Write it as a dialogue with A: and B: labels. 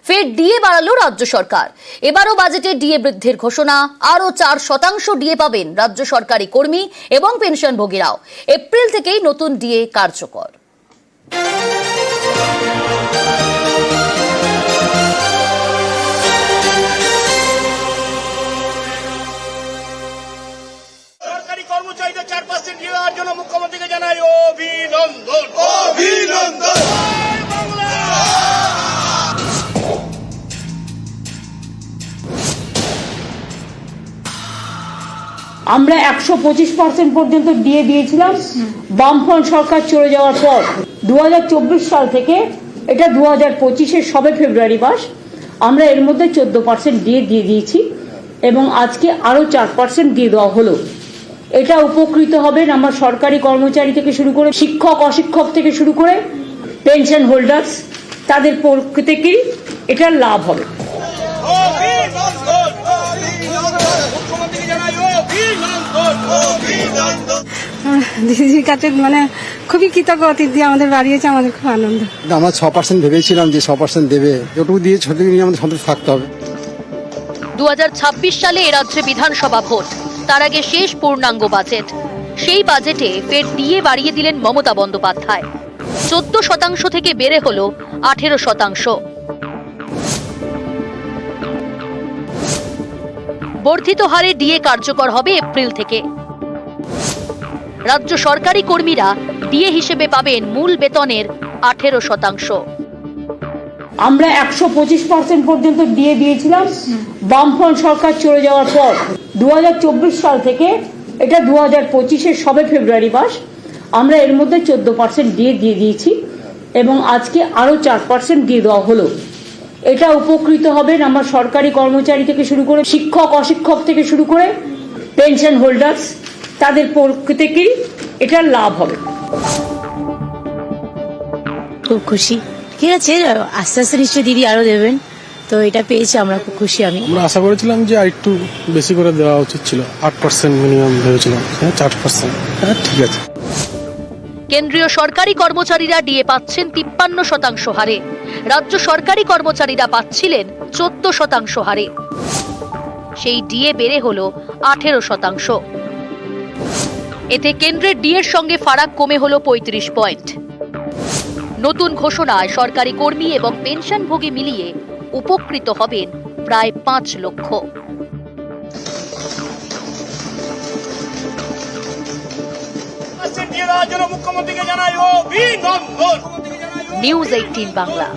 A: ফের ডিএ বাড়ালো রাজ্য সরকার। এবারও বাজেটে ডিএ বৃদ্ধির ঘোষণা। আরো 4% ডিএ পাবেন রাজ্য সরকারি কর্মী এবং পেনশনভোগীরাও। এপ্রিল থেকেই নতুন ডিএ কার্যকর।
B: কর্মচারীদের 4% ডিএ দেওয়ার জন্য মুখ্যমন্ত্রীকে জানাই অভিনন্দন। অভিনন্দন।
C: আমরা 125% পর্যন্ত ডিএ দিয়েছিলাম বামফ্রন্ট সরকার চলে যাওয়ার পর। 2024 সাল থেকে এটা 2025-এর সবে ফেব্রুয়ারি মাস আমরা এর মধ্যে 14% ডিএ দিয়ে দিয়েছি এবং আজকে আরো 4% দিয়ে দেওয়া হলো। এটা উপকৃত হবেন আমার সরকারি কর্মচারী থেকে শুরু করে শিক্ষক অশিক্ষক থেকে শুরু করে পেনশন হোল্ডার্স, তাদের পক্ষ থেকেই এটা লাভ হবে।
D: দিদির কাছে খুবই কৃতজ্ঞ অতিথি আমাদের বাড়িয়েছে, আমাদের খুব আনন্দ।
E: আমরা 6% ভেবেছিলাম যে 6% দেবে, যতটুকু দিয়ে ছোটটুকু নিয়ে আমাদের সন্তুষ্ট থাকতে হবে।
A: 2026 সালে এ রাজ্যে বিধানসভা ভোট, তার আগে শেষ পূর্ণাঙ্গ বাজেট। সেই বাজেটে ফের ডিএ বাড়িয়ে দিলেন মমতা বন্দ্যোপাধ্যায়। 14% থেকে বেড়ে হলো 18%। বর্ধিত হারে ডিএ কার্যকর হবে এপ্রিল থেকে। রাজ্য সরকারি কর্মীরা ডিএ হিসেবে পাবেন মূল বেতনের 18%।
C: আমরা 125% পর্যন্ত ডিএ দিয়েছিলাম বামফ্রন্ট সরকার চলে যাওয়ার পর। 2024 সাল থেকে এটা 2025-এর সবে ফেব্রুয়ারি মাস আমরা এর মধ্যে 14% ডিএ দিয়ে দিয়েছি এবং আজকে আরো 4% দিয়ে দেওয়া হলো। এটা উপকৃত হবেন আমার সরকারি কর্মচারী থেকে শুরু করে শিক্ষক অশিক্ষক থেকে শুরু করে পেনশন হোল্ডার্স, তাদের পক্ষ থেকেই এটা লাভ হবে।
F: খুব খুশি। ঠিক আছে, আস্তে আস্তে নিশ্চয়ই দিদি আরো দেবেন, তো এটা পেয়েছি আমরা খুব খুশি। আমরা
G: আশা করেছিলাম যে আরেকটু বেশি করে দেওয়া উচিত ছিল, 8% মিনিমাম ভেবেছিলাম, 4%। হ্যাঁ, ঠিক আছে।
A: কেন্দ্রীয় সরকারি কর্মচারীরা ডিএ পাচ্ছেন 53% হারে, রাজ্য সরকারি কর্মচারীরা পাচ্ছিলেন 14% হারে। সেই ডিএ বেড়ে হলো 18%। এতে কেন্দ্রের ডিএর সঙ্গে ফারাক কমে হলো 35 পয়েন্ট। নতুন ঘোষণায় সরকারি কর্মী এবং পেনশনভোগী মিলিয়ে উপকৃত হবেন প্রায় 5 লক্ষ।
B: ডিএ দেওয়ার জন্য মুখ্যমন্ত্রীকে জানাই অভিনন্দন।
A: নিউজ 18 বাংলা।